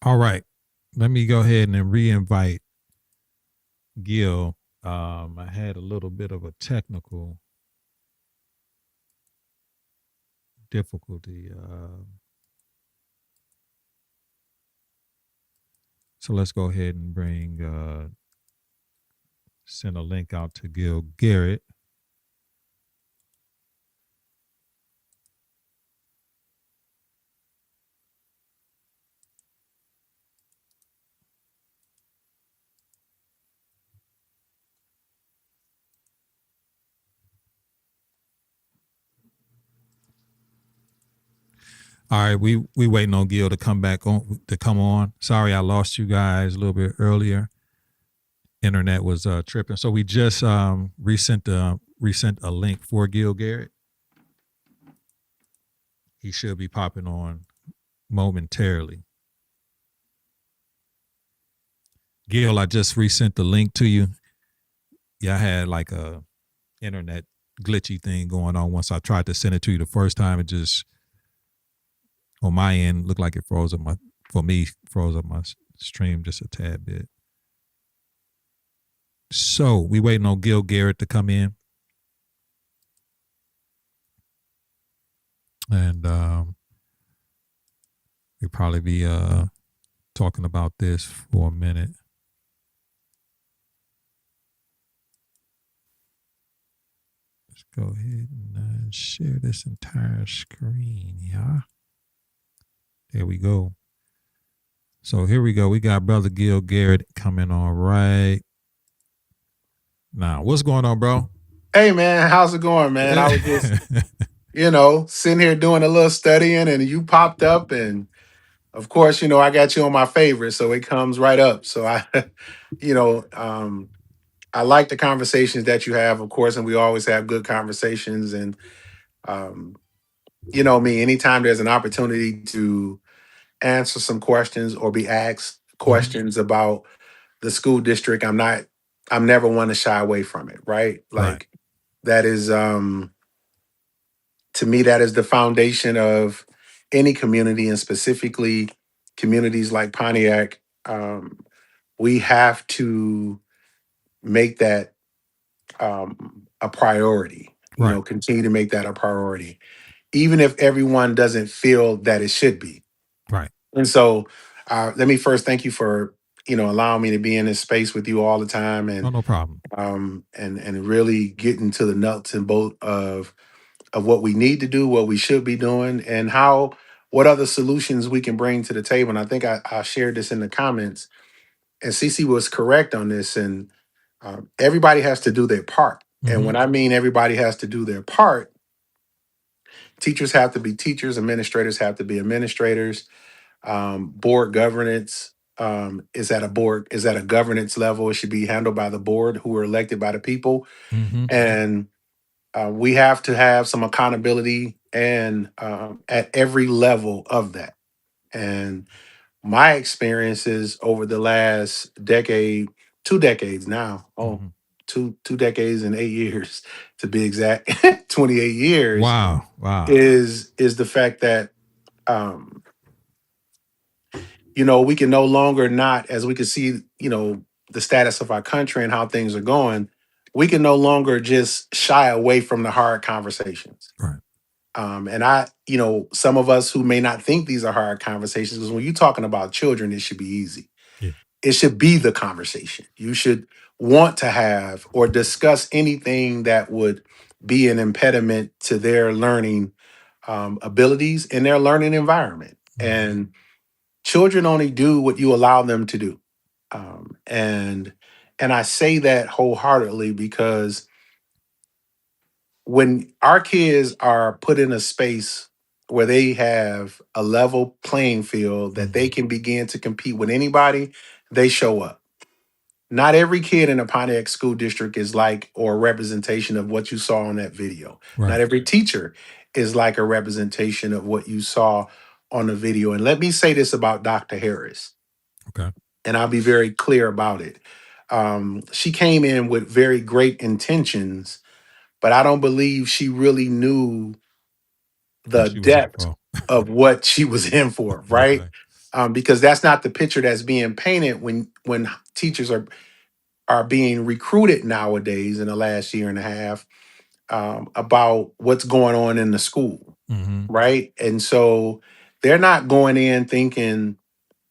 All right. Let me go ahead and re-invite Gil. I had a little bit of a technical difficulty. So let's go ahead and send a link out to Gil Garrett. All right, we waiting on Gil to come on. Sorry, I lost you guys a little bit earlier. Internet was tripping, so we just resent a link for Gil Garrett. He should be popping on momentarily. Gil, I just resent the link to you. Yeah, I had like a internet glitchy thing going on. Once I tried to send it to you the first time, it just on my end looked like it froze up my stream just a tad bit. So we waiting on Gil Garrett to come in. And we'll probably be talking about this for a minute. Let's go ahead and share this entire screen, yeah. There we go. So here we go. We got Brother Gil Garrett coming on right now. What's going on, bro? Hey, man. How's it going, man? I was just, sitting here doing a little studying and you popped up. And of course, I got you on my favorite. So it comes right up. So you know, um, I like the conversations that you have, of course, and we always have good conversations. And, um, me, anytime there's an opportunity to answer some questions or be asked questions about the school district, I'm never one to shy away from it, right? Right. Like that is, to me, that is the foundation of any community, and specifically communities like Pontiac. We have to make that a priority, Right. continue to make that a priority, even if everyone doesn't feel that it should be. Right. And so, let me first thank you for allowing me to be in this space with you all the time, Oh, and no problem. and really getting to the nuts and bolts of what we need to do, what we should be doing, and what other solutions we can bring to the table. And I think I shared this in the comments, and Cece was correct on this. And everybody has to do their part. And when I mean everybody has to do their part, teachers have to be teachers, administrators have to be administrators. Board governance is at a governance level. It should be handled by the board, who are elected by the people, and we have to have some accountability and at every level of that. And my experiences over the last decade, 2 decades now, two decades and 8 years to be exact, 28 years, Wow. is the fact that um, we can no longer not, as we can see, the status of our country and how things are going, we can no longer just shy away from the hard conversations. Right. And some of us who may not think these are hard conversations, because when you're talking about children, it should be easy. Yeah. It should be the conversation. You should want to have or discuss anything that would be an impediment to their learning abilities in their learning environment. And children only do what you allow them to do. And I say that wholeheartedly because when our kids are put in a space where they have a level playing field that they can begin to compete with anybody, they show up. Not every kid in a Pontiac school district is like or a representation of what you saw on that video. Not Right. every teacher is like a representation of what you saw on the video. And let me say this about Dr. Harris, Okay. and I'll be very clear about it. She came in with very great intentions, but I don't believe she really knew What the she was in depth for. of what she was in for, right? Right. because that's not the picture that's being painted when teachers are being recruited nowadays in the last year and a half, about what's going on in the school, Mm-hmm. right? And so they're not going in thinking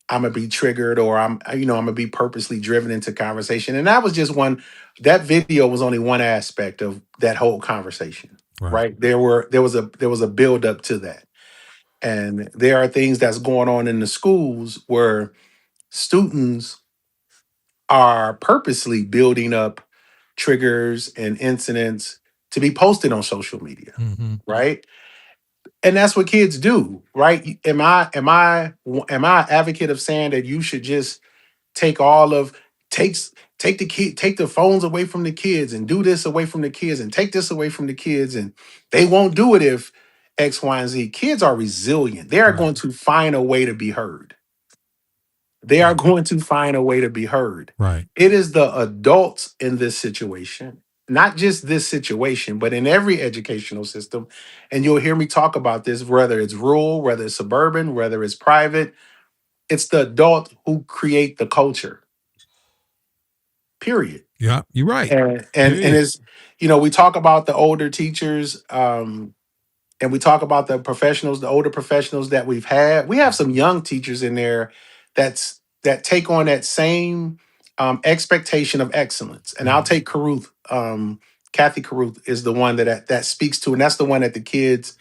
I'm gonna be triggered, or I'm gonna be purposely driven into conversation. And that was just one. That video was only one aspect of that whole conversation, Right. right? There was a build up to that, and there are things that's going on in the schools where students are purposely building up triggers and incidents to be posted on social media, Mm-hmm. right? And that's what kids do, right? Am I an advocate of saying that you should just take all of takes take the phones away from the kids and do this away from the kids and take this away from the kids, and they won't do it if X, Y, and Z? Kids are resilient. They are Right. going to find a way to be heard. They are Right. going to find a way to be heard. Right. It is the adults in this situation, not just this situation, but in every educational system. And you'll hear me talk about this, whether it's rural, whether it's suburban, whether it's private. It's the adult who create the culture, period. Yeah. You're right. And Period. it's, we talk about the older teachers, and we talk about the older professionals that we've had. We have some young teachers in there that take on that same expectation of excellence. And I'll Mm-hmm. take Caruth. Kathy Caruth is the one that speaks to, and that's the one that the kids.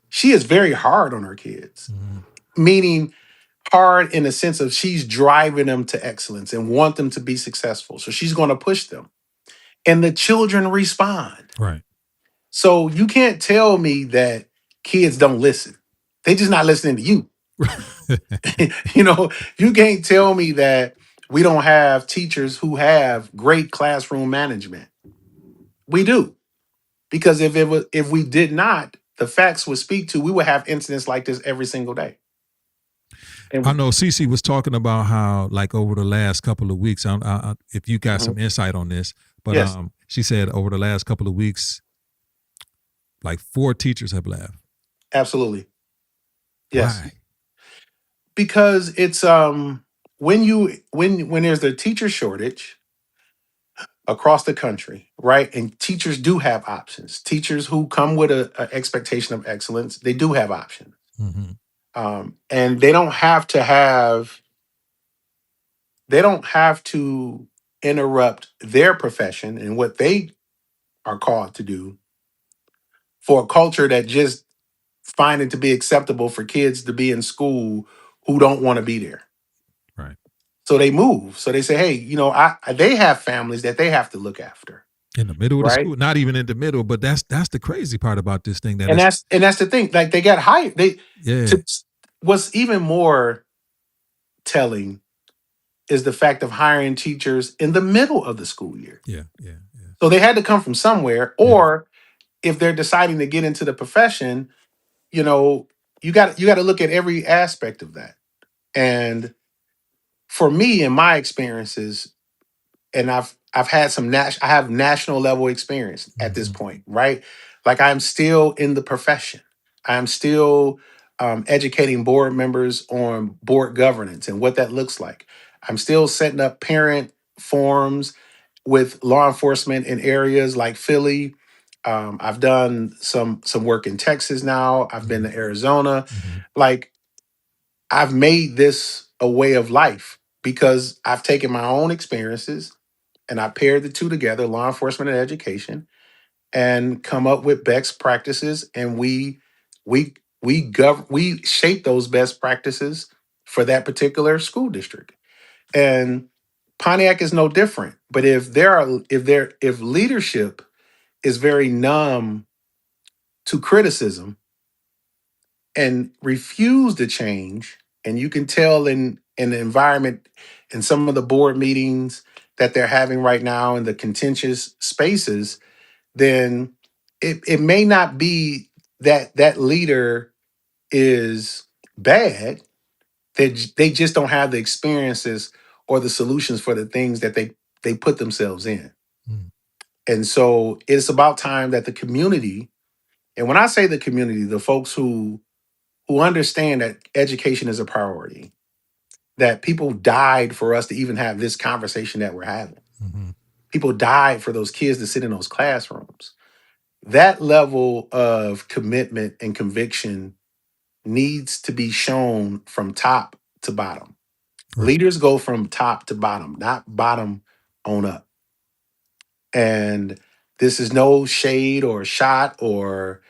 She is very hard on her kids, Mm-hmm. meaning hard in the sense of she's driving them to excellence and want them to be successful. So she's going to push them, and the children respond. Right. So you can't tell me that kids don't listen. They just not listening to you. you know, you can't tell me that we don't have teachers who have great classroom management. We do. Because if we did not, the facts would speak to, we would have incidents like this every single day. I And know Cece was talking about how, like, over the last couple of weeks, if you got Mhm. some insight on this, but Yes, she said over the last couple of weeks, like 4 teachers have left. absolutely. Yes. Why? Because it's when there's a teacher shortage across the country, right? And teachers do have options. Teachers who come with a expectation of excellence, they do have options. Mm-hmm. And they don't have to interrupt their profession and what they are called to do for a culture that just find it to be acceptable for kids to be in school who don't want to be there. Right. So they move. So they say, hey, they have families that they have to look after, In the middle of the right? school, not even in the middle, but that's the crazy part about this thing that And is, that's the thing. Like they got hired. yeah, To, what's even more telling is the fact of hiring teachers in the middle of the school year. yeah, yeah, yeah, So they had to come from somewhere, yeah. or if they're deciding to get into the profession, you know, you got to look at every aspect of that. And for me, in my experiences, and I've had I have national level experience at this Mm-hmm. point, right? Like I'm still in the profession. I'm still educating board members on board governance and what that looks like. I'm still setting up parent forums with law enforcement in areas like Philly. I've done some work in Texas now. I've been to Arizona. Mm-hmm. Like I've made this a way of life because I've taken my own experiences and I paired the two together, law enforcement and education, and come up with best practices. And we shape those best practices for that particular school district. And Pontiac is no different. But if leadership is very numb to criticism and refuse to change, and you can tell in the environment in some of the board meetings that they're having right now in the contentious spaces, then it may not be that that leader is bad. They just don't have the experiences or the solutions for the things that they put themselves in. Mm-hmm. And so it's about time that the community, and when I say the community, the folks who understand that education is a priority, that people died for us to even have this conversation that we're having. Mm-hmm. People died for those kids to sit in those classrooms. That level of commitment and conviction needs to be shown from top to bottom. Right. Leaders go from top to bottom, not bottom on up. And this is no shade or shot or,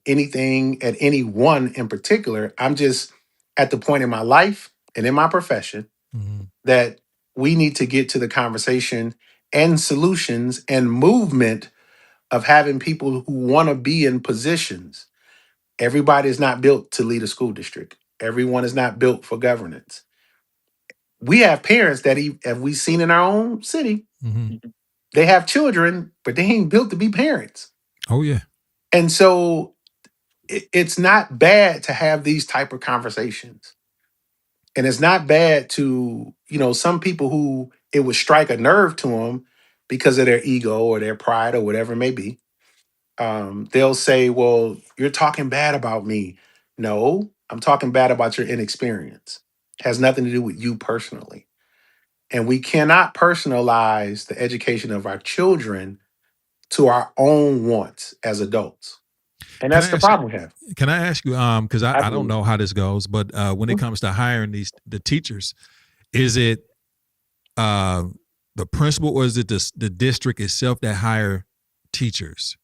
anything at any one in particular. I'm just at the point in my life and in my profession Mm-hmm. that we need to get to the conversation and solutions and movement of having people who want to be in positions. Everybody is not built to lead a school district. Everyone is not built for governance. We have parents that have we seen in our own city. Mm-hmm. They have children, but they ain't built to be parents. Oh yeah. And so it's not bad to have these type of conversations. And it's not bad to, some people who it would strike a nerve to them because of their ego or their pride or whatever it may be. They'll say, well, you're talking bad about me. No, I'm talking bad about your inexperience. Has nothing to do with you personally. And we cannot personalize the education of our children to our own wants as adults. And Can that's I the ask you? problem we have. Can I ask you? Because I don't Absolutely. know how this goes, but when it comes to hiring the teachers, is it uh, the principal or is it the district itself that hire teachers?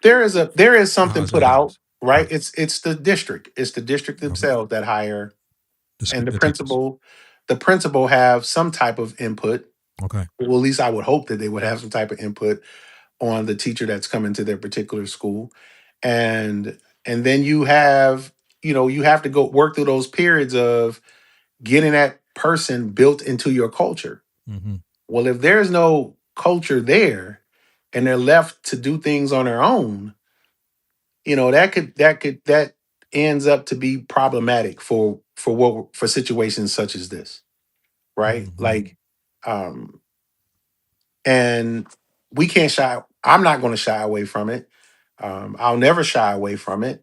There is How something does put that out, goes? right? It's the district. It's the district Okay. themselves that hire, and the The teachers. principal have some type of input. Okay. Well, at least I would hope that they would have some type of input on the teacher that's coming to their particular school. And then you have to go work through those periods of getting that person built into your culture. Mm-hmm. Well, if there's no culture there and they're left to do things on their own, that ends up to be problematic for situations such as this, right? Mm-hmm. Like, um, and we can't shy. I'm not going to shy away from it. I'll never shy away from it.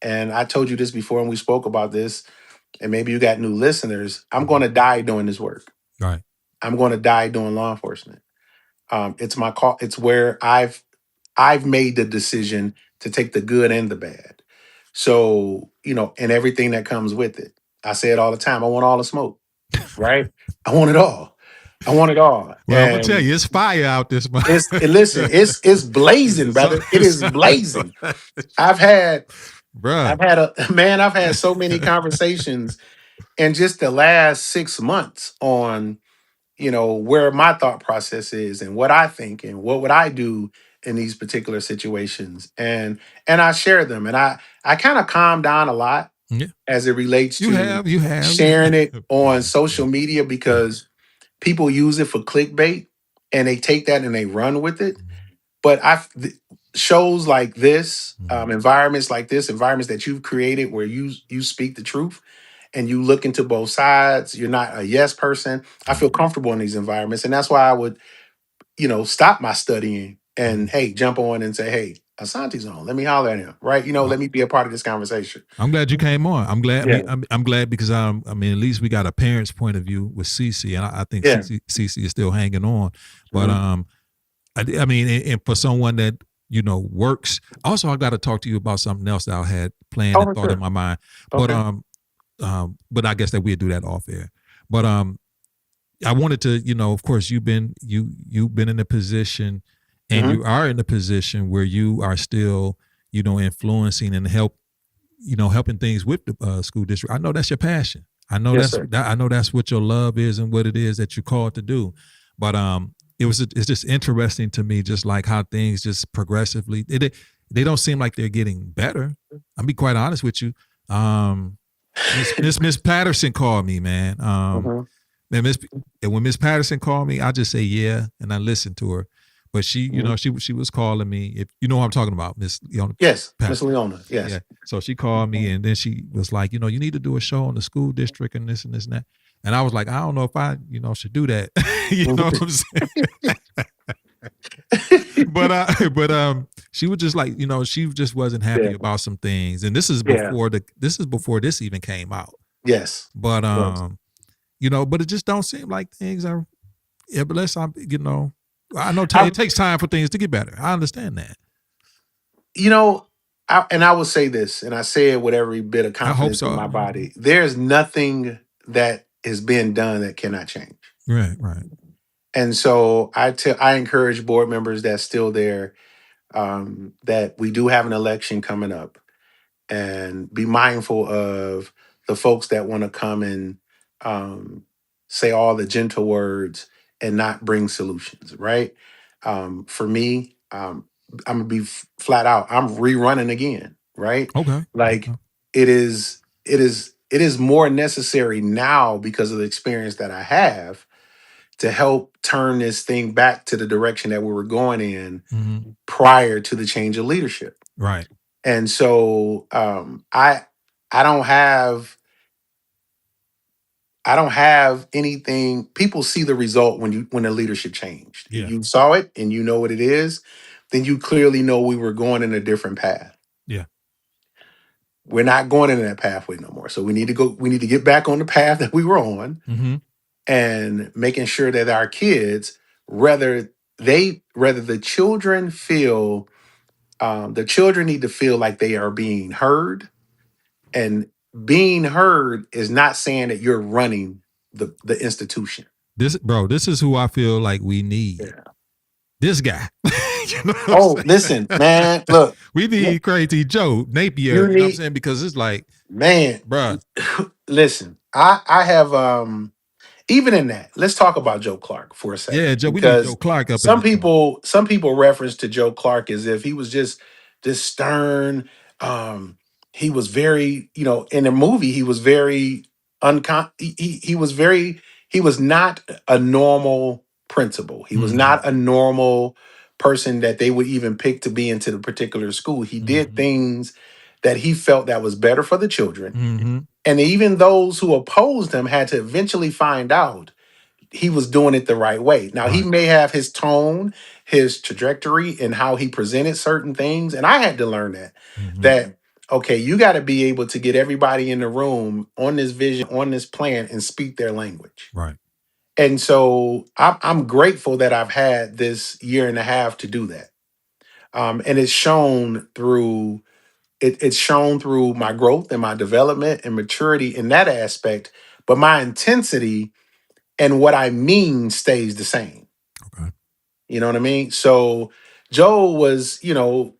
And I told you this before, and we spoke about this. And maybe you got new listeners. I'm going to die doing this work. Right. I'm going to die doing law enforcement. It's my call. It's where I've made the decision to take the good and the bad. So, and everything that comes with it. I say it all the time. I want all the smoke, right? I want it all. I want it all. Well, I'm gonna tell And you, it's fire out this month. listen, it's blazing, brother. It is blazing. I've had Bruh. I've had so many conversations in just the last 6 months on where my thought process is and what I think and what would I do in these particular situations. And I share them, and I kind of calm down a lot Yeah. as it relates You to have. You have. sharing it on Yeah. social media, Yeah. because people use it for clickbait and they take that and they run with it. Mm-hmm. But shows like this, Mm-hmm. environments like this, environments that you've created where you speak the truth and you look into both sides. You're not a yes person. I Right. feel comfortable in these environments, and that's why I would, stop my studying and Mm-hmm. hey, jump on and say, hey, Ashanti's on. Let me holler at him, right? Let me be a part of this conversation. I'm glad you came on. I'm glad. I Yeah, mean, I'm glad because I mean, at least we got a parent's point of view with Cece, and I think yeah. Cece is still hanging on. But Mhm. I mean, and for someone that works. Also, I got to talk to you about something else that I had planned Oh, and for thought in sure. my mind. But Okay. but I guess that we'll do that off air. But I wanted to, of course, you've been in a position, and Hmm. you are in a position where you are still, influencing and helping things with the school district. I know that's your passion. Yes, sir. I know that's what your love is and what it is that you're called to do. But it's just interesting to me, just like how things just progressively they don't seem like they're getting better. I'll be quite honest with you. Miss Patterson called me, man. Hmm. And when Miss Patterson called me, I just say yeah, and I listen to her. But she, Hmm. she was calling me. If you know what I'm talking about, Miss Yes, Miss Patterson. Leona. Yeah. Yes. So she called me, and then she was like, you need to do a show on the school district and this and this and that. And I was like, I don't know if I, should do that. You know what I'm saying? But she was just like, she just wasn't happy Yeah. about some things. And this is Yeah. before this even came out. Yes. But Yes. But it just don't seem like things are. Yeah, but I know I, it takes time for things to get better. I understand that. you know, I will say this, and I say it with every bit of I hope confidence in so. my body. There's nothing that is being done that cannot change. Right, right. And so I encourage board members that's still there, that we do have an election coming up, and be mindful of the folks that want to come and um, say all the gentle words and not bring solutions. Right? For me, I'm gonna be flat out. I'm rerunning again. Right? Okay. Like Okay. it is more necessary now because of the experience that I have to help turn this thing back to the direction that we were going in Hmm. prior to the change of leadership. Right. And so I don't have anything. People see the result when the leadership changed. Yeah. You saw it and you know what it is, then you clearly know we were going in a different path. Yeah. We're not going in that pathway no more. So we need to get back on the path that we were on, Hmm. and making sure that our kids, whether the children feel, the children need to feel like they are being heard. And being heard is not saying that you're running the institution. This is who I feel like we need. Yeah. This guy. You know what I'm Oh, saying? listen, man. Look, We need Crazy Joe Napier. you You know what I'm need, saying? Because it's like, man. bruh, Listen, I have even in that, let's talk about Joe Clark for a yeah, second, Joe. We need Joe because Clark up in this joint. some people reference to Joe Clark as if he was just this stern. He was very, in the movie, he was very he was very, he was not a normal principal. He was Hmm. not a normal person that they would even pick to be into the particular school. He did Hmm. things that he felt that was better for the children, Hmm. and even those who opposed him had to eventually find out he was doing it the right way. Now, he Right. may have his tone, his trajectory, and how he presented certain things. And I had to learn Hmm. that, okay, you got to be able to get everybody in the room on this vision, on this plan, and speak their language. Right. And so I'm grateful that I've had this year and a half to do that. And it's shown through my growth and my development and maturity in that aspect, but my intensity and what I mean stays the same. Okay. You know what I mean? So Joe was,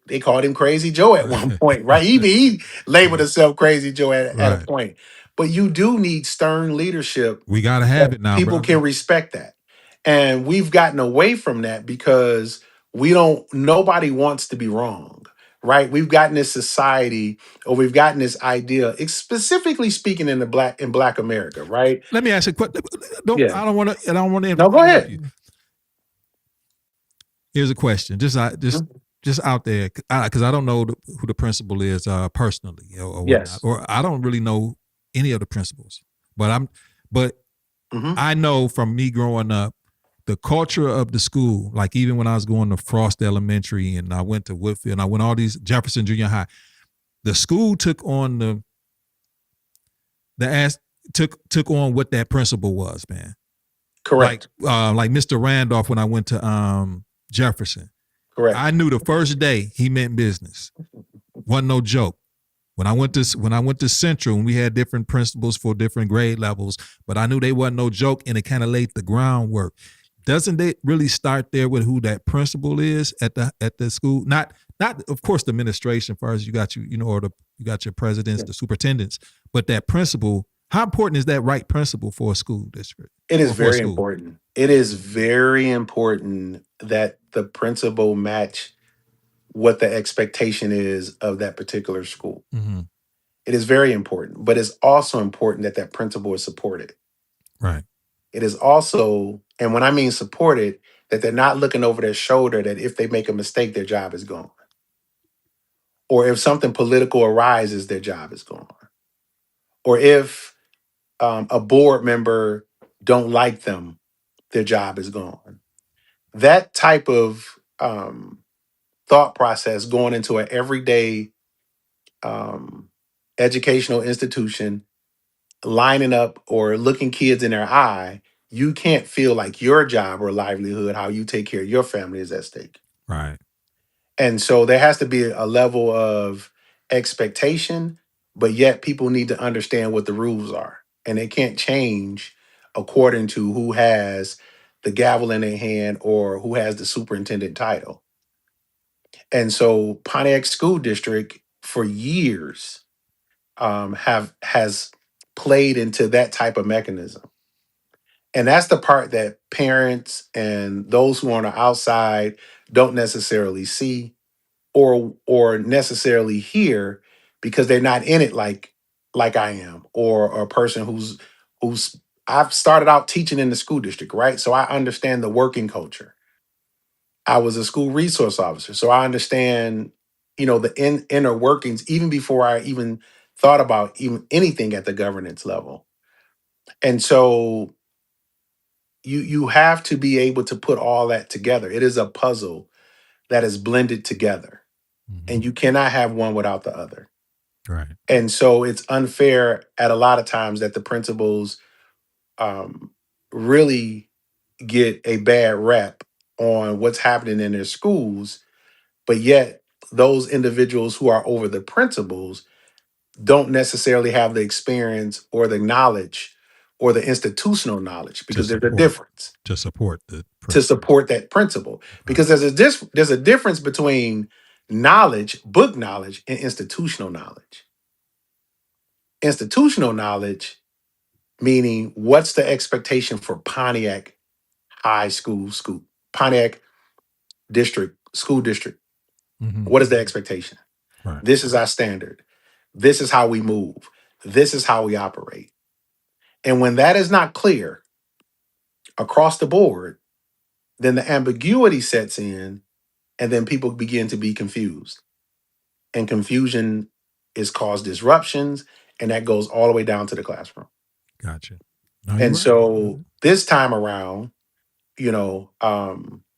they called him Crazy Joe at one point, right? He labeled himself Crazy Joe at a Right. point. But you do need stern leadership We gotta have that it now, people brother. can respect that. And we've gotten away from that because nobody wants to be wrong, right? We've gotten this society, or we've gotten this idea, specifically speaking in Black America, right? Let me ask you a question. Yeah. I don't want to. I don't want to No, go interrupt you. ahead. Here's a question. Just out there, because I don't know who the principal is personally, or whatnot, Yes. or I don't really know any of the principals. But Hmm. I know from me growing up, the culture of the school, like even when I was going to Frost Elementary and I went to Woodfield and I went all these Jefferson Junior High, the school took on the ass took on what that principal was, man. Correct. Like Mr. Randolph when I went to Jefferson. I Correct. knew the first day he meant business. Wasn't no joke. When I went to Central, and we had different principals for different grade levels, but I knew they wasn't no joke, and it kind of laid the groundwork. Doesn't it really start there with who that principal is at the school? Not of course the administration first. You got you got your presidents, Yeah. the superintendents, but that principal. How important is that right principal for a school district It is or for a very school? important. It is very important that the principal match what the expectation is of that particular school. Mm-hmm. It is very important, but it's also important that that principal is supported. Right. It is also, and when I mean supported, that they're not looking over their shoulder that if they make a mistake, their job is gone. Or if something political arises, their job is gone. Or if a board member don't like them, their job is gone. That type of thought process going into an everyday um, educational institution lining up or looking kids in their eye, you can't feel like your job or livelihood, how you take care of your family, is at stake. Right. And so there has to be a level of expectation, but yet people need to understand what the rules are. And they can't change according to who has the gavel in their hand or who has the superintendent title. And so Pontiac School District for years have has played into that type of mechanism. And that's the part that parents and those who are on the outside don't necessarily see or necessarily hear because they're not in it like I am, or a person who's I've started out teaching in the school district, right? So I understand the working culture. I was a school resource officer, so I understand, the inner workings even before I even thought about even anything at the governance level. And so you have to be able to put all that together. It is a puzzle that is blended together, Hmm. and you cannot have one without the other. Right. And so it's unfair at a lot of times that the principals um, really get a bad rep on what's happening in their schools, but yet those individuals who are over the principals don't necessarily have the experience or the knowledge or the institutional knowledge, To because there's a support difference the to principal. support that principle. Right. Because there's a difference between knowledge, book knowledge, and institutional knowledge. Institutional knowledge, meaning what's the expectation for Pontiac School, Pontiac School District. Hmm. What is the expectation? Right. This is our standard. This is how we move. This is how we operate. And when that is not clear across the board, then the ambiguity sets in, and then people begin to be confused. And confusion is cause disruptions, and that goes all the way down to the classroom. Gotcha. No, you're And right. so this time around,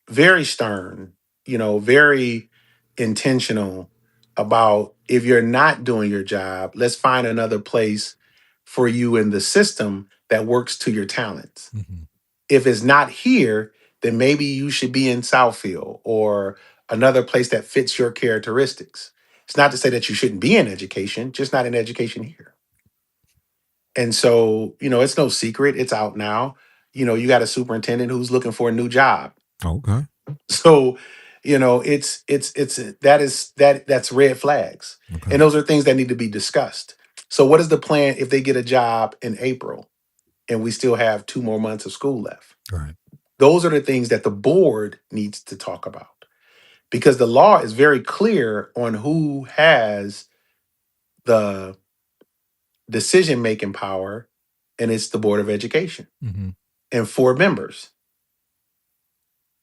very stern, very intentional about, if you're not doing your job, let's find another place for you in the system that works to your talents. Hmm. If it's not here, then maybe you should be in Southfield or another place that fits your characteristics. It's not to say that you shouldn't be in education, just not in education here. And so, it's no secret, it's out now. You got a superintendent who's looking for a new job. Okay. So, that's red flags. And Okay. those are things that need to be discussed. So what is the plan if they get a job in April and we still have 2 more months of school left? Right. Those are the things that the board needs to talk about, because the law is very clear on who has the decision making power, and it's the Board of Education Hmm. and 4 members,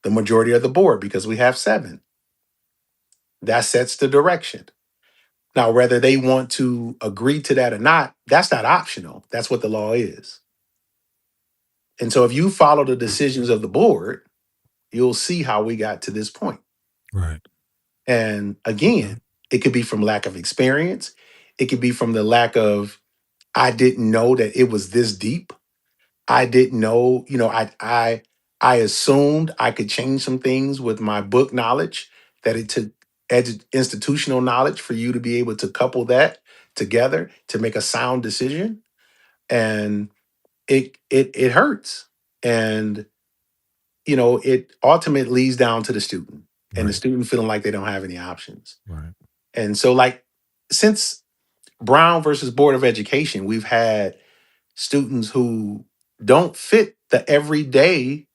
the majority of the board, because we have 7. That sets the direction. Now, whether they want to agree to that or not, that's not optional. That's what the law is. And so if you follow the decisions of the board, you'll see how we got to this point. Right. And Okay. again, it could be from lack of experience. It could be from the lack of, I didn't know that it was this deep. I didn't know, I assumed I could change some things with my book knowledge, that it took institutional knowledge for you to be able to couple that together to make a sound decision. And it hurts. And it ultimately leads down to the student, and the Right. student feeling like they don't have any options. Right. And so, like, since Brown versus Board of Education, we've had students who don't fit the everyday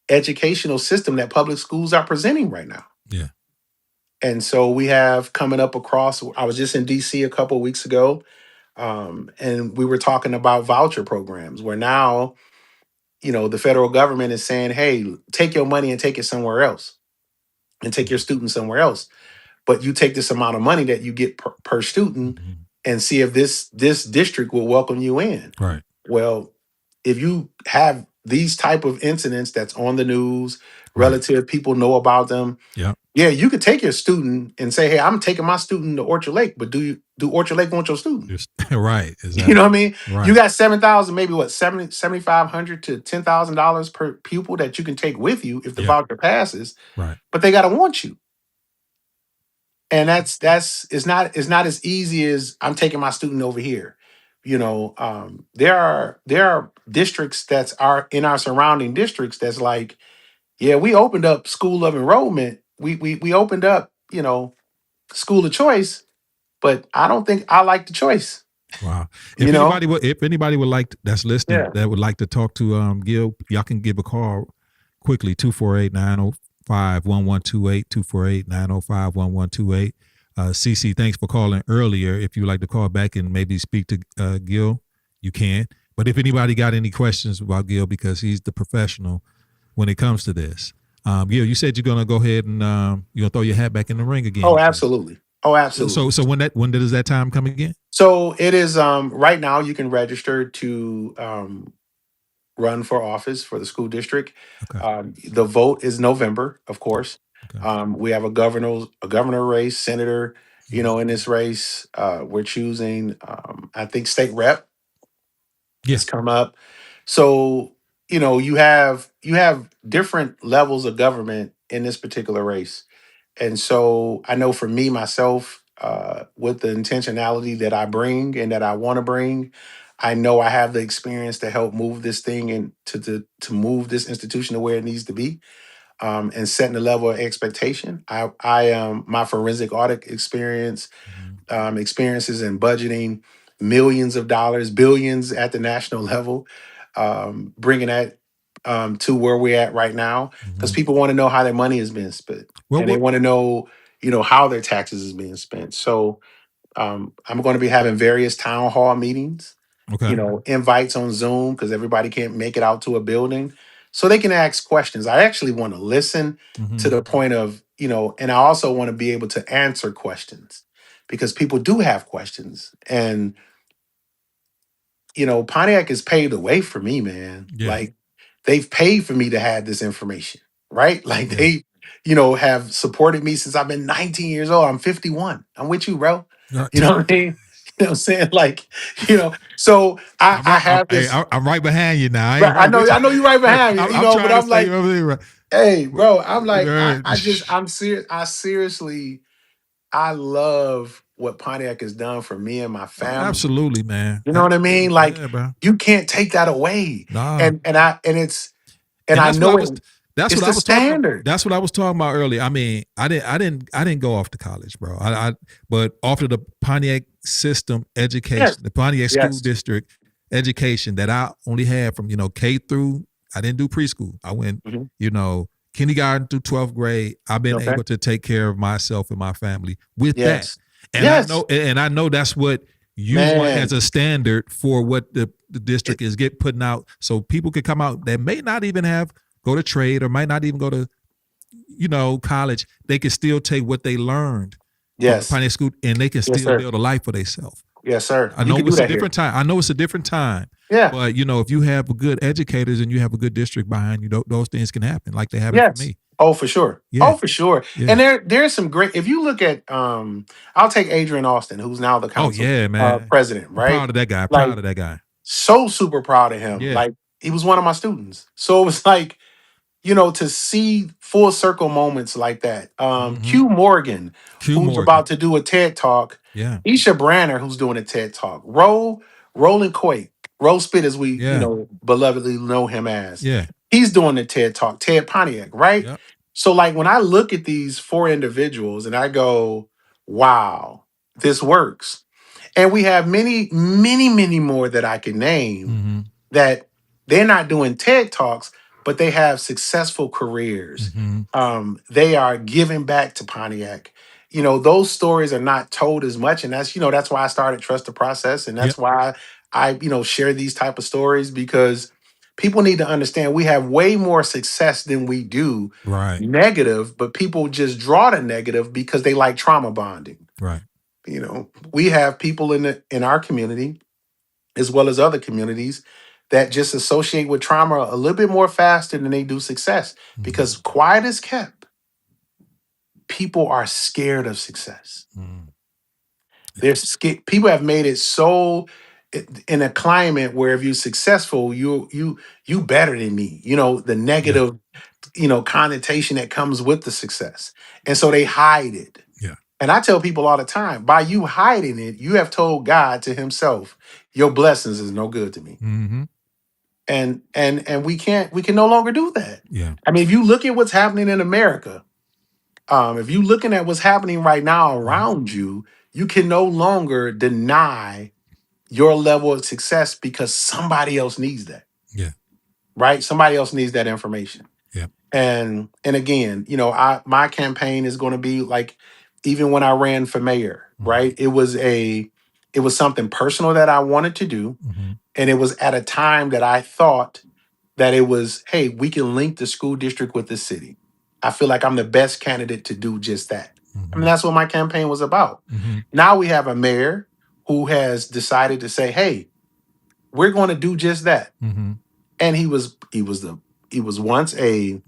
educational system that public schools are presenting right now. Yeah. And so we have coming up across, I was just in DC a couple of weeks ago, and we were talking about voucher programs where now, the federal government is saying, hey, take your money and take it somewhere else, and take your students somewhere else. But you take this amount of money that you get per student Hmm. and see if this district will welcome you in. Right. Well, if you have these type of incidents that's on the news, Right. relative people know about them, Yep. Yeah, you could take your student and say, "Hey, I'm taking my student to Orchard Lake," but do Orchard Lake want your student? Just right, You exactly. know what I mean? You Right, got 7,000, maybe what, 7,500 to $10,000 per pupil that you can take with you if the yeah, voucher passes, right, but they gotta want you. And that's it's not as easy as I'm taking my student over here. There are districts that's are in our surrounding districts that's like, yeah, we opened up school of enrollment. We opened up, school of choice, but I don't think I like the choice. wow. You know? If anybody would like that's listening Yeah. that would like to talk to Gil, y'all can give a call quickly 248-905-1128, 248-905-1128. CC, thanks for calling earlier. If you'd like to call back and maybe speak to Gil, you can. But if anybody got any questions about Gil, because he's the professional when it comes to this. Gil, you said you're gonna go ahead and you're gonna throw your hat back in the ring again. Oh, You said absolutely. Oh, absolutely. so. When does that time come again? So it is right now you can register to run for office for the school district. Okay. The vote is November, of course. Okay. We have a governor race, senator, Mhm. in this race. We're choosing, I think, state rep Yeah. has come up. So you have different levels of government in this particular race. And so I know for me, myself, with the intentionality that I bring and that I want to bring, I know I have the experience to help move this thing and to move this institution to where it needs to be, and setting the level of expectation. I my forensic audit Mhm. experiences in budgeting millions of dollars, billions at the national level, bringing that to where we're at right now, because Mhm. people want to know how their money is being spent, Well, and they what? want to know, how their taxes is being spent. So I'm going to be having various town hall meetings, Okay. invites on Zoom because everybody can't make it out to a building. So they can ask questions. I actually want to listen to Mhm. the point of, and I also want to be able to answer questions because people do have questions. And, Pontiac has paved the way for me, man. Yeah. Like they've paid for me to have this information, right? Like Yeah. they, have supported me since I've been 19 years old. I'm 51. I'm with you, bro. Uh, You know what I mean? You know what I'm saying? Like, so I have this. I'm right behind you now. I Right, ain't I right know, with I know you're right you. behind me, I'm but trying to I'm stay like, over there. hey, bro, I'm like, Right. I'm serious. I seriously, I love what Pontiac has done for me and my family. Absolutely, man. You know what I mean? Absolutely. Like, Yeah, bro. you can't take that away. Nah. And And I that's what I know was that's it's what I the was talking about. standard. That's what I was talking about earlier. I mean, I didn't go off to college, bro. But off of the Pontiac system Yes, education, the Pontiac school yes. district education that I only had from, K through, I didn't do preschool. I went, Mhm. kindergarten through 12th grade. I've been Okay. able to take care of myself and my family with that. Yes. And I Yes, know and I know that's what you want as man. a standard for what the district is putting out, so people could come out that may not even have go to trade or might not even go to college. They can still take what they learned from the Yes. Pioneer School and they can Yes, still sir. build a life for themselves. Yes, sir. I You know can do it's a that here. different time. I know it's a different time, Yeah. but if you have good educators and you have a good district behind you, those things can happen like they happen for Yes. me. Oh, for sure. Yeah, Oh, for sure. yeah. And there's some great. If you look at, I'll take Adrian Austin, who's now the Oh council yeah, man. president, I'm right? proud of that guy. Like, Proud of that guy. so super proud of him. Yeah. Like, he was one of my students, so it was like, to see full circle moments like that. Mm-hmm. Q Morgan, Q who's Morgan. about to do a TED talk. Yeah. Isha Branner, who's doing a TED talk. Roland Coit, Roll Spit, as we, Yeah. belovedly know him as. Yeah. He's doing the TED talk. Ted Pontiac, right? Yep. So, like, when I look at these four individuals and I go, wow, this works. And we have many, many, many more that I can name Mm-hmm. that they're not doing TED Talks, but they have successful careers. Mm-hmm. They are giving back to Pontiac. Those stories are not told as much, and that's why I started Trust the Process, and Yep. that's why I share these type of stories, because people need to understand we have way more success than we do Right. negative, but people just draw the negative because they like trauma bonding. Right. We have people in our community as well as other communities that just associate with trauma a little bit more faster than they do success, Mm-hmm. because quiet is kept. people are scared of success. Mm. Yeah. They're scared. People have made it so in a climate where if you're successful, you better than me. You know, the Yeah. negative, connotation that comes with the success. And so they hide it. Yeah. And I tell people all the time, by you hiding it, you have told God to himself, your blessings is no good to me. Mm-hmm. And we can no longer do that. Yeah. I mean, if you look at what's happening in America, if you're looking at what's happening right now Mhm. around you, you can no longer deny your level of success because somebody else needs that, Yeah. right? Somebody else needs that information. Yeah. And again, I my campaign is going to be like, even when I ran for mayor, Mhm. right? It was something personal that I wanted to do, Mhm. and it was at a time that I thought that it was, hey, we can link the school district with the city. I feel like I'm the best candidate to do just that. I mean, Mhm. that's what my campaign was about. Mhm. Now we have a mayor who has decided to say, hey, we're going to do just that. Mhm. And he was once a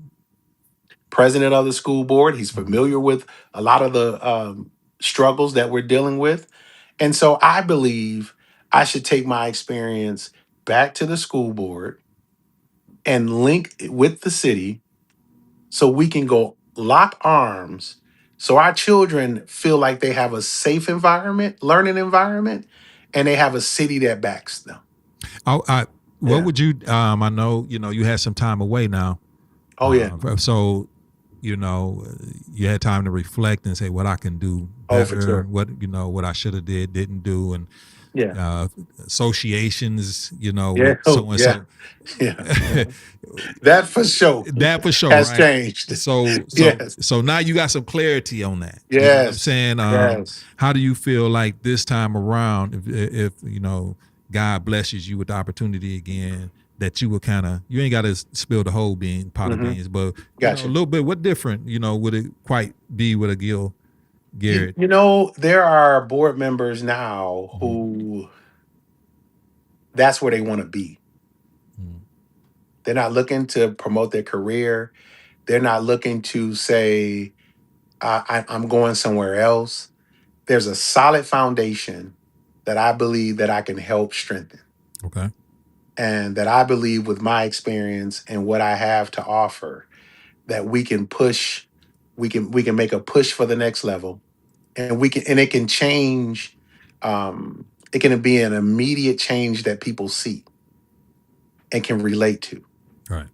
president of the school board. He's Mhm. familiar with a lot of the struggles that we're dealing with. And so I believe I should take my experience back to the school board and link it with the city so we can go lock arms so our children feel like they have a safe environment, learning environment, and they have a city that backs them. What Yeah. would you? I know you had some time away now. Oh yeah. So you had time to reflect and say what I can do Oh, for better, sure. what I should have didn't do, and Yeah. uh, associations, Yeah. with Oh so and yeah. so. Yeah. That for sure That for sure, has right? changed. So so Yes. so now you got some clarity on that. You know what I'm Yes. saying? Yes. How do you feel like this time around, if God blesses you with the opportunity again, that you would you ain't got to spill the whole pot of Hmm. beans, but a Gotcha. little bit. What different, would it quite be with a Gil You, Garrett? you know, there are board members now Mhm. who that's where they want to be. Mhm. They're not looking to promote their career. They're not looking to say, I'm going somewhere else. There's a solid foundation that I believe that I can help strengthen. Okay. And that I believe with my experience and what I have to offer, that we can push, we can make a push for the next level. And it can change, it can be an immediate change that people see and can relate to. Right.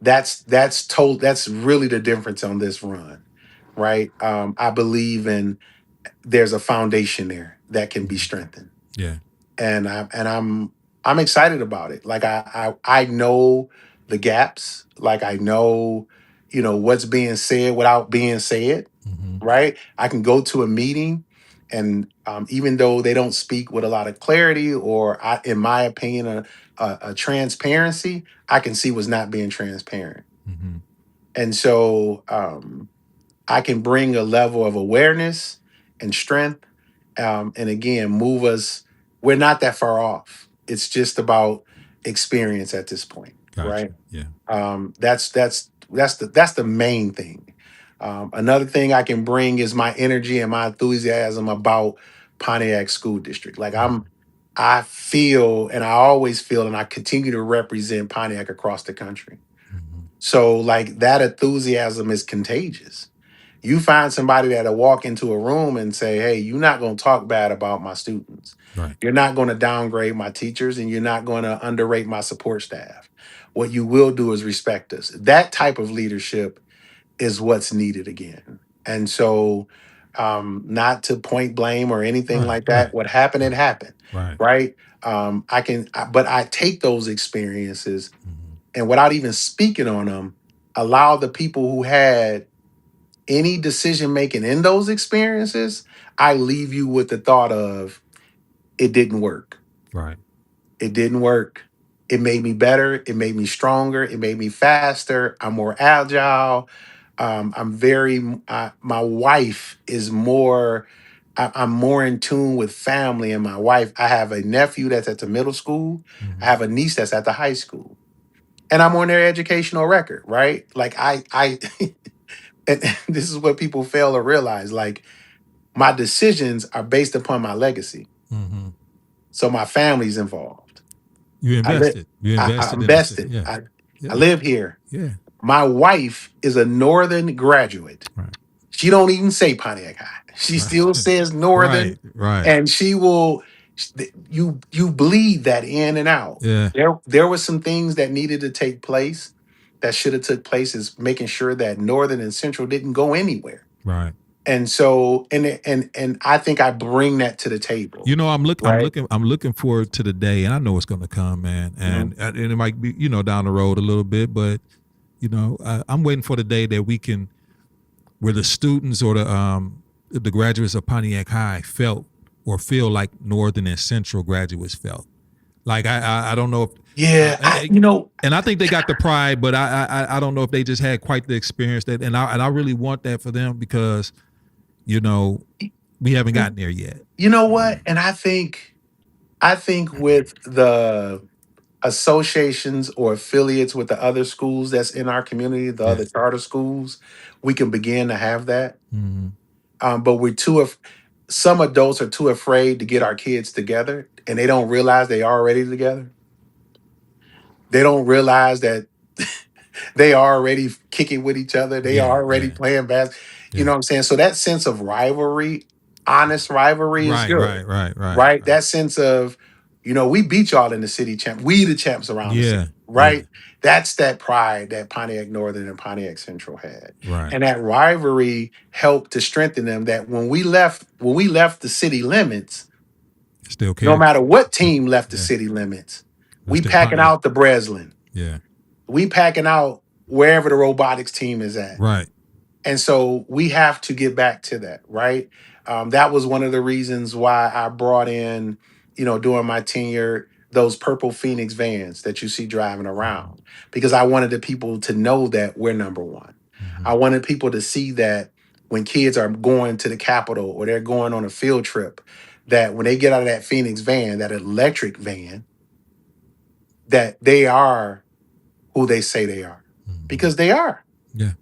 That's really the difference on this run, right? I believe in there's a foundation there that can be Mhm. strengthened, Yeah. and I'm excited about it. Like I know the gaps, like I know, what's being said without being said, Hmm. right? I can go to a meeting, and even though they don't speak with a lot of clarity or, in my opinion, a transparency, I can see what's not being transparent. Hmm. And so I can bring a level of awareness and strength, and again, move us. We're not that far off. It's just about experience at this point, Gotcha. right? Yeah. That's the main thing. Another thing I can bring is my energy and my enthusiasm about Pontiac School District. Like Mhm. I feel, and I always feel, and I continue to represent Pontiac across the country. Mhm. So like that enthusiasm is contagious. You find somebody that'll walk into a room and say, hey, you're not going to talk bad about my students. Right. You're not going to downgrade my teachers, and you're not going to underrate my support staff. What you will do is respect us. That type of leadership is what's needed again. And so, not to point blame or anything Right. like that. Right. What happened, it Right. happened, Right. right? But I take those experiences, Mhm. and without even speaking on them, allow the people who had any decision making in those experiences, I leave you with the thought of it didn't work. Right. It didn't work. It made me better. It made me stronger. It made me faster. I'm more agile. My wife is more, I'm more in tune with family and my wife. I have a nephew that's at the middle school. I Mhm. have a niece that's at the high school. And I'm on their educational record, right? Like I and this is what people fail to realize. Like, my decisions are based upon my legacy. Mm-hmm. So my family's involved. You I live. invested. You I'm invested in the city. vested. Yeah. I Yeah. live here. Yeah. My wife is a Northern graduate. Right. She don't even say Pontiac High. She still Right. says Northern, Right. Right. and she will. You bleed that in and out. Yeah. There was some things that needed to take place that should have took place, is making sure that Northern and Central didn't go anywhere. Right. And so, and I think I bring that to the table, You know, right? I'm looking forward to the day, and I know it's going to come, man. Mhm. And it might be, down the road a little bit, but I'm waiting for the day that we can, where the students or the graduates of Pontiac High felt or feel like Northern and Central graduates felt. Like I don't know if, Yeah, and I think they got the pride, but I don't know if they just had quite the experience that, and I really want that for them because, we haven't gotten there yet. you know what? And I think with the associations or affiliates with the other schools that's in our community, the Yeah. other charter schools, we can begin to have that. Mm-hmm. But some adults are too afraid to get our kids together, and they don't realize they are already together. They don't realize that they are already kicking with each other. They Yeah. are already Yeah. playing basketball. You Yeah. know what I'm saying? So that sense of rivalry, honest rivalry, is Right. good, Right. Right. Right. right? Right. That sense of, we beat y'all in the city champ. We the champs around the city, Yeah. Yeah. right? That's that pride that Pontiac Northern and Pontiac Central had. Right. And that rivalry helped to strengthen them, that when we left the city limits, Still no care. matter what team left the Yeah. city limits, That's we still packing Pontiac. out the Breslin. Yeah. We packing out wherever the robotics team is at. Right. And so we have to get back to that, right? That was one of the reasons why I brought in, during my tenure, those purple Phoenix vans that you see driving around, because I wanted the people to know that we're number one. Mm-hmm. I wanted people to see that when kids are going to the Capitol or they're going on a field trip, that when they get out of that Phoenix van, that electric van, that they are who they say they are, Mm-hmm. because they are. Yeah.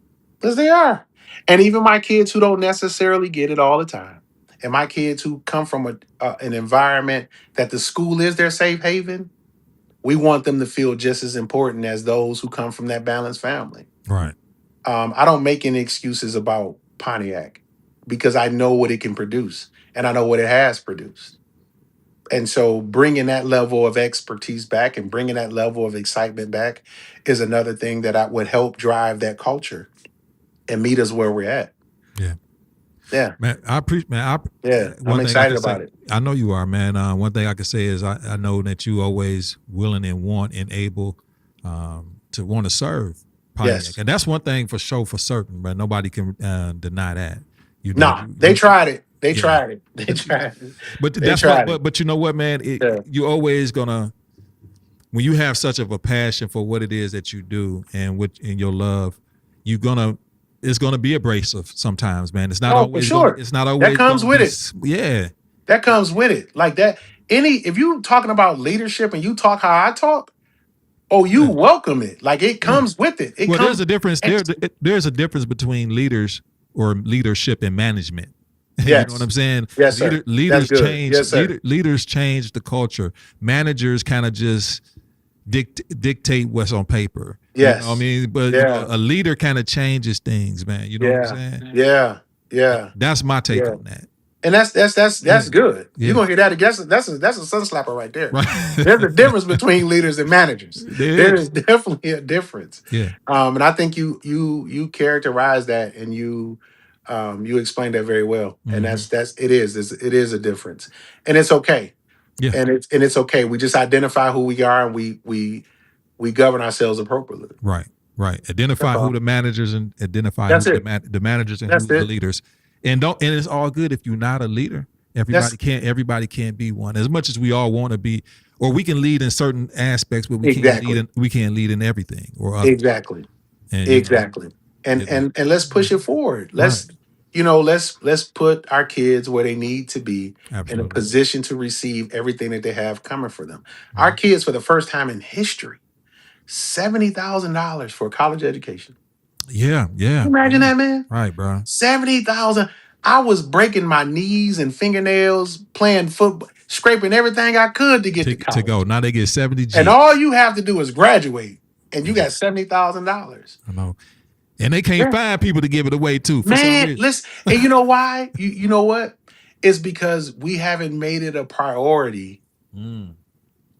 Because they are. And even my kids who don't necessarily get it all the time, and my kids who come from an environment that the school is their safe haven, we want them to feel just as important as those who come from that balanced family. Right. I don't make any excuses about Pontiac, because I know what it can produce and I know what it has produced. And so bringing that level of expertise back and bringing that level of excitement back is another thing that I would help drive that culture and meet us where we're at. Yeah. Yeah. Man, I appreciate, man. Yeah. I'm One thing I excited can say, about it. I know you are, man. One thing I can say is I know that you always willing and want and able to want to serve Pontiac. Yes. And that's one thing for sure, for certain, but nobody can deny that. Nah, they tried it. They Yeah. tried it. They tried it. But They that's tried what. it. But you know what, man? Yeah. You always gonna, when you have such of a passion for what it is that you do and in your love, it's gonna be abrasive sometimes, man. It's not Oh, for always sure. it's not always That comes gonna with be it. yeah. That comes with it. Like that. If you talking about leadership and you talk how I talk, you Yeah. welcome it. Like, it Yeah. comes with it. It Well, comes. there's a difference. There's a difference between leaders or leadership and management. You know what I'm Yes. saying? Yes, sir. That's Leaders good. change. Yes, sir. Leaders change the culture. Managers kind of just dictate what's on paper. Yes. You know what I mean? But Yeah. a leader kind of changes things, man. You know what I'm saying? Yeah. Yeah. That's my take Yeah. on that. And that's Yeah. good. Yeah. You're gonna hear that again. That's a sun slapper right there. Right. There's a difference between leaders and managers. There is definitely a difference. Yeah. And I think you characterize that, and you explained that very well. And it is a difference, and it's okay. Yeah. And it's okay. We just identify who we are, and we govern ourselves appropriately. Right. Identify That's all. who the managers and identify That's who it. the managers and That's who the it. leaders. And it's all good if you're not a leader. Everybody can't be one. As much as we all want to be, or we can lead in certain aspects, but we can't lead in everything or others. Exactly. And, Exactly. And let's push it forward. Let's put our kids where they need to be, in a Absolutely. position to receive everything that they have coming for them. Our kids, for the first time in history, $70,000 for a college education. Yeah, yeah, Imagine yeah. that, man. Right, bro. 70,000. I was breaking my knees and fingernails, playing football, scraping everything I could to get to To go. college. Now they get 70 And G. all you have to do is graduate, and you got $70,000. I know. And they can't Yeah. find people to give it away to for some Man, reason. listen, and you know why? You know what? It's because we haven't made it a priority. Mm.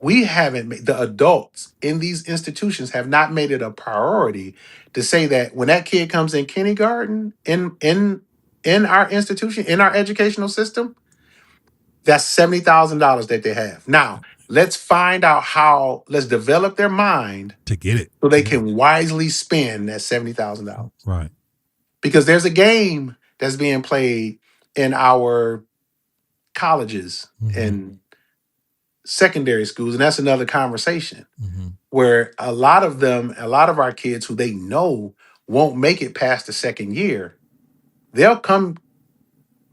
We haven't made, the adults in these institutions have not made it a priority to say that when that kid comes in kindergarten in our institution, in our educational system, that's $70,000 that they have. Now, let's find out how, let's develop their mind To get it. so they Yeah. can wisely spend that $70,000. Right. Because there's a game that's being played in our colleges Mm-hmm. and secondary schools, and that's another conversation Mm-hmm. where a lot of them, a lot of our kids who they know won't make it past the second year, they'll come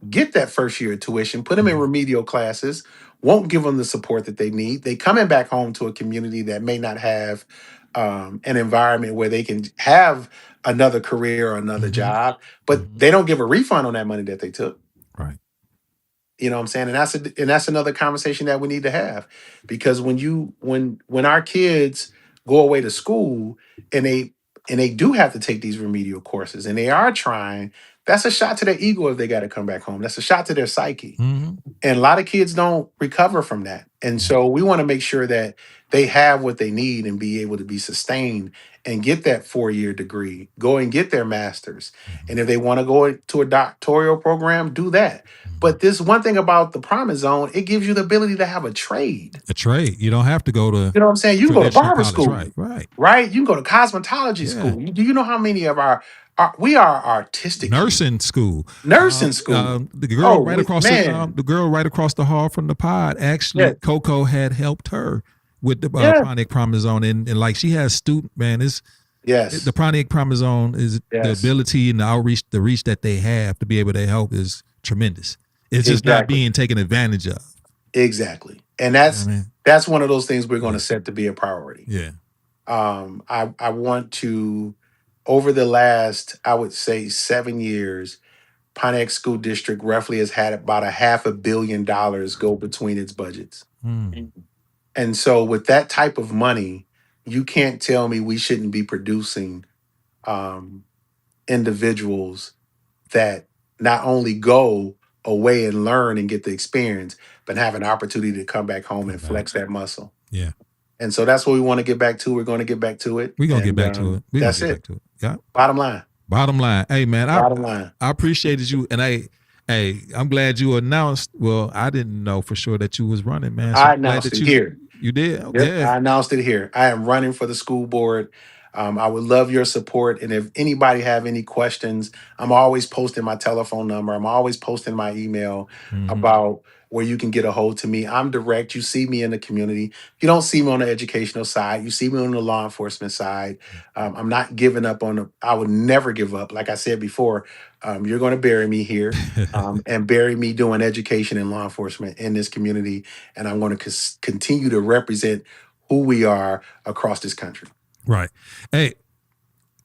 get that first year of tuition, put them in Mm-hmm. remedial classes, won't give them the support that they need. They coming back home to a community that may not have an environment where they can have another career or another Mm-hmm. job, but Mm-hmm. they don't give a refund on that money that they took. Right. You know what I'm saying? And that's another conversation that we need to have. Because when our kids go away to school and they do have to take these remedial courses and they are trying, that's a shot to their ego if they got to come back home. That's a shot to their psyche. Mm-hmm. And a lot of kids don't recover from that. And so we want to make sure that they have what they need and be able to be sustained and get that 4-year degree, go and get their master's. Mm-hmm. And if they want to go to a doctoral program, do that. Mm-hmm. But this one thing about the Promise Zone, it gives you the ability to have a trade. A trade. You don't have to go to You know what I'm saying? You can go to traditional barber college. school, Right. Right. right? You can go to cosmetology Yeah. school. Do you know how many of we are artistic kids. Nursing school. Nursing school. The girl Oh, right across man. the girl right across the hall from the pod. Actually, Yeah. Coco had helped her with the Yeah. Pontiac Promise Zone, and like she has student man. Yes. The Pontiac Promise Zone is the Yes. ability and the outreach, the reach that they have to be able to help is tremendous. It's just not Exactly. being taken advantage of. Exactly. And I mean, that's one of those things we're going to Yeah. set to be a priority. yeah. I want to, over the last, I would say 7 years, Pontiac School District roughly has had about a $500 million go between its budgets. Mm. And so with that type of money, you can't tell me we shouldn't be producing um, individuals that not only go away and learn and get the experience, but have an opportunity to come back home and Come back. flex that muscle. Yeah. And so that's what we want to get back to. We're going to get back to it. We're gonna get And, back to it. We're gonna That's get it. back to it. Yeah. Bottom line. Bottom line. Hey man, Bottom line. I appreciated you, and I'm glad you announced. Well, I didn't know for sure that you was running, man. So I I'm glad announced that it here. you did. Yep, Yeah. I announced it here. I am running for the school board. I would love your support. And if anybody have any questions, I'm always posting my telephone number. I'm always posting my email Mhm. about where you can get a hold to me. I'm direct. You see me in the community. You don't see me on the educational side. You see me on the law enforcement side. I'm not giving up on I would never give up. Like I said before, you're going to bury me here and bury me doing education and law enforcement in this community. And I'm going to continue to represent who we are across this country. Right. Hey,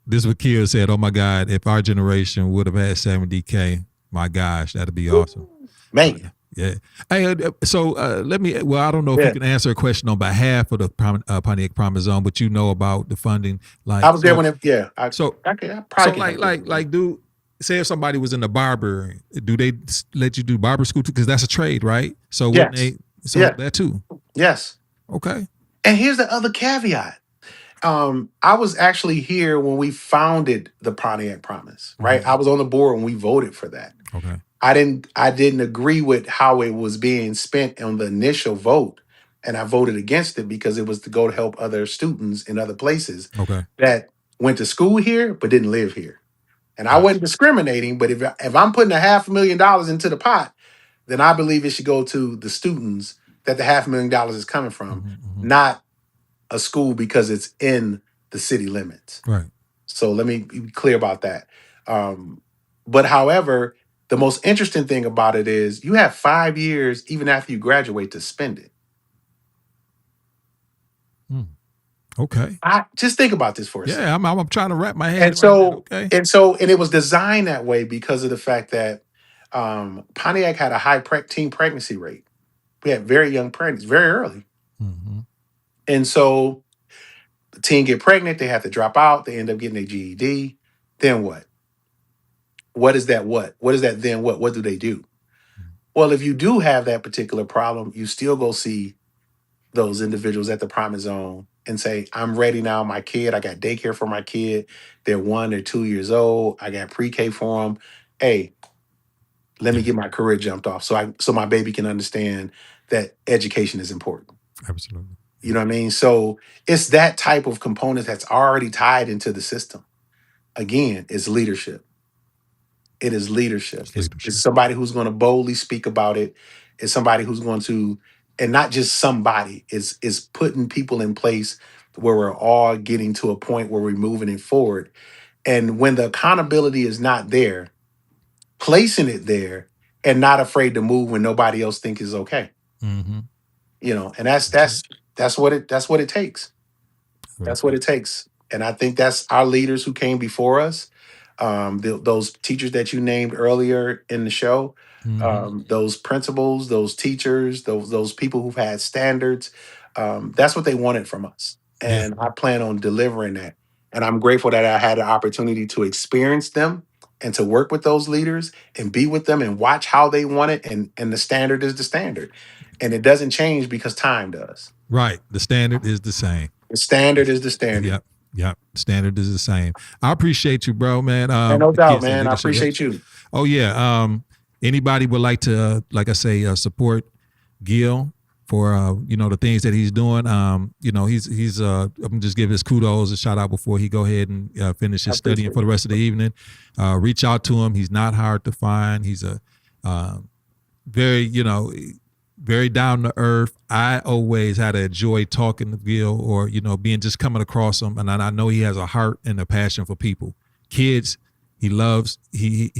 this is what Kier said. Oh my God, if our generation would have had 70K, my gosh, that'd be awesome. Man. Yeah. Hey, so let me. Well, I don't know if you can answer a question on behalf of the Pontiac Promise Zone, but you know about the funding. Like I was there when I probably do. Say if somebody was in the barber, do they let you do barber school too? Because that's a trade, right? So Yes. that too. Yes. Okay. And here's the other caveat. I was actually here when we founded the Pontiac Promise, right? I was on the board when we voted for that. Okay. I didn't agree with how it was being spent on the initial vote, and I voted against it because it was to go to help other students in other places that went to school here but didn't live here. And I wasn't discriminating, but if I'm putting $500,000 into the pot, then I believe it should go to the students that the $500,000 is coming from, not a school because it's in the city limits. Right. So let me be clear about that. But however, the most interesting thing about it is you have 5 years even after you graduate to spend it. Okay. Just think about this for a second. Yeah, I'm trying to wrap my head And around that. so, Okay. and it was designed that way because of the fact that Pontiac had a high teen pregnancy rate. We had very young pregnancies, very early. Mm-hmm. And so the teen get pregnant, they have to drop out, they end up getting a GED. Then what? What is that what? What is that then what? What do they do? Well, if you do have that particular problem, you still go see those individuals at the Promise Zone and say, I'm ready now. My kid, I got daycare for my kid. They're 1 or 2 years old. I got pre-K for them. Hey, let me Yeah, get my career jumped off so my baby can understand that education is important. absolutely. You Yeah. know what I mean? So it's that type of component that's already tied into the system. Again, it's leadership. It is leadership. It's It's leadership. somebody who's going to boldly speak about it. It's somebody who's going to, and not just somebody, is putting people in place where we're all getting to a point where we're moving it forward. And when the accountability is not there, placing it there and not afraid to move when nobody else thinks is okay. Mm-hmm. And that's That's it. that's what it takes. That's That's what it. it takes. And I think that's our leaders who came before us, those teachers that you named earlier in the show, Mm-hmm. those principals, those teachers, those people who've had standards. That's what they wanted from us. Yeah. And I plan on delivering that. And I'm grateful that I had the opportunity to experience them and to work with those leaders and be with them and watch how they want it. And the standard is the standard. And it doesn't change because time does. Right. The standard is the same. The standard is the standard. Yep. Yep. Standard is the same. I appreciate you, bro, man. Man, no The doubt, kids in man. I leadership. Yeah. appreciate you. Oh yeah. Anybody would like to, like I say, support Gil for the things that he's doing. He's I'm gonna just give his kudos a shout out before he go ahead and finish I his studying appreciate for the it. rest of the evening. Reach out to him. He's not hard to find. He's a very, very down to earth. I always had to enjoy talking to Gil or, being just coming across him. And I know he has a heart and a passion for people. Kids, he loves, he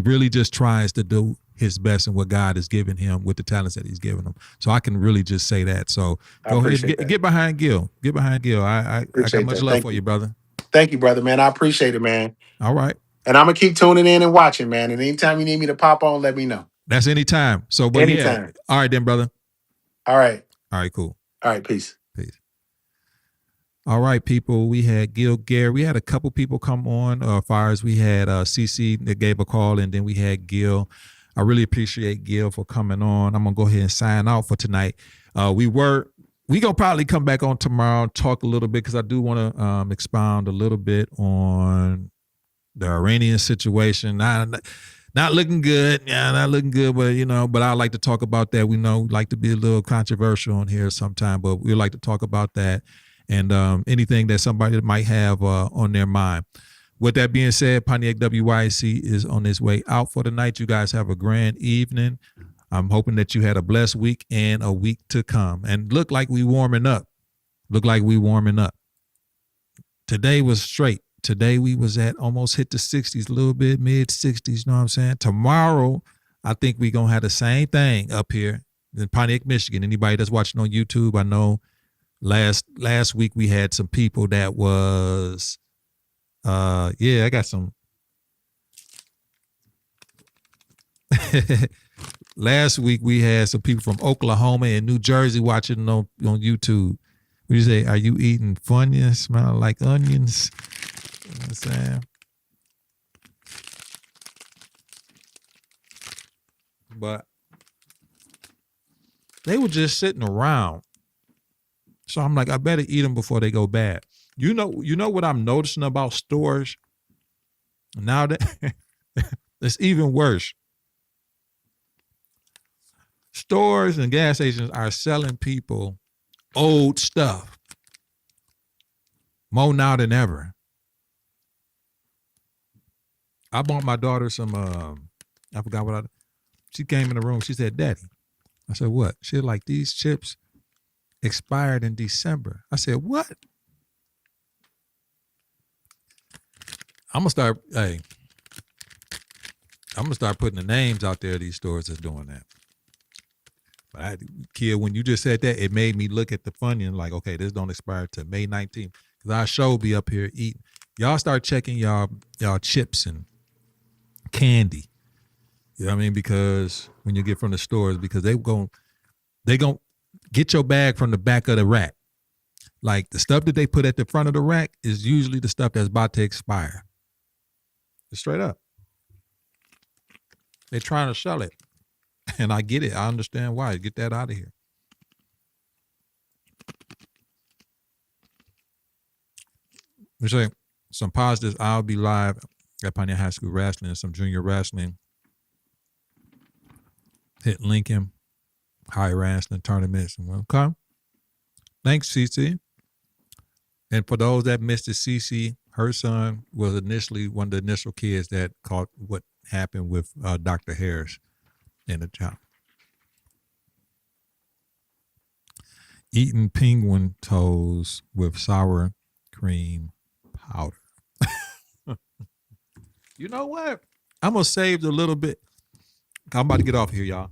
really just tries to do his best in what God has given him with the talents that he's given him. So I can really just say that. So I go ahead appreciate and that. get behind Gil. Get behind Gil. I got Appreciate much that. love Thank for you, you. brother. Thank you, brother, man. I appreciate it, man. All right. And I'm gonna keep tuning in and watching, man. And anytime you need me to pop on, let me know. That's anytime. So, but yeah. Anytime. All right then, brother. All right. All right, cool. All right. Peace. Peace. All right, people. We had Gil Gary. We had a couple people come on. As far as we had CC that gave a call, and then we had Gil. I really appreciate Gil for coming on. I'm gonna go ahead and sign out for tonight. We gonna probably come back on tomorrow and talk a little bit because I do want to expound a little bit on the Iranian situation. Not looking good. Yeah, not looking good, but I like to talk about that. We like to be a little controversial on here sometime, but we like to talk about that and anything that somebody might have on their mind. With that being said, Pontiac WYAC is on its way out for the night. You guys have a grand evening. I'm hoping that you had a blessed week and a week to come. And look like we warming up. Today was straight. Today we was at almost hit the 60s, a little bit, mid 60s, you know what I'm saying? Tomorrow, I think we going to have the same thing up here in Pontiac, Michigan. Anybody that's watching on YouTube, I know last week we had some people that was, I got some. Last week we had some people from Oklahoma and New Jersey watching on YouTube. We say, are you eating Funyuns? Smell like onions? You know what I'm saying? But they were just sitting around. So I'm like, I better eat them before they go bad. You know what I'm noticing about stores? Now that it's even worse. Stores and gas stations are selling people old stuff more now than ever. I bought my daughter some, I forgot what she came in the room. She said, Daddy. I said, what? She was like, these chips expired in December. I said, what? I'm going to start putting the names out there of these stores that's doing that. But kid, when you just said that, it made me look at the Funyun like, okay, this don't expire till May 19th. Because I sure be up here eating. Y'all start checking y'all chips and candy. You know what I mean? Because when you get from the stores, because they gon' get your bag from the back of the rack. Like the stuff that they put at the front of the rack is usually the stuff that's about to expire. Just straight up. They're trying to sell it. And I get it. I understand why. Get that out of here. We say some positives. I'll be live at Pontiac High School Wrestling, some junior wrestling. Hit Lincoln, high wrestling tournaments. And welcome. Thanks, CC. And for those that missed it, CC, her son was initially one of the initial kids that caught what happened with Dr. Harris in the town. Eating penguin toes with sour cream powder. You know what? I'm going to save a little bit. I'm about to get off here, y'all.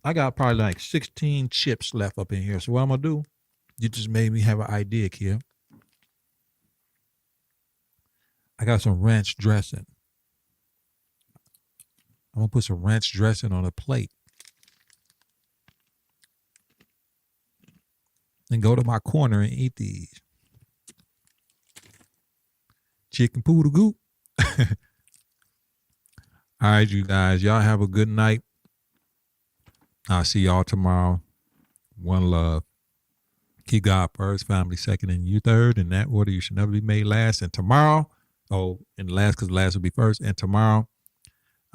I got probably like 16 chips left up in here. So what I'm going to do, you just made me have an idea, kid. I got some ranch dressing. I'm going to put some ranch dressing on a plate. And go to my corner and eat these. Chicken poodle goop. All right, you guys. Y'all have a good night. I'll see y'all tomorrow. One love. Keep God first, family second, and you third. In that order, you should never be made last. And tomorrow, and last because last will be first. And tomorrow,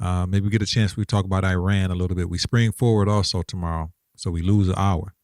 maybe we get a chance. We talk about Iran a little bit. We spring forward also tomorrow, so we lose an hour.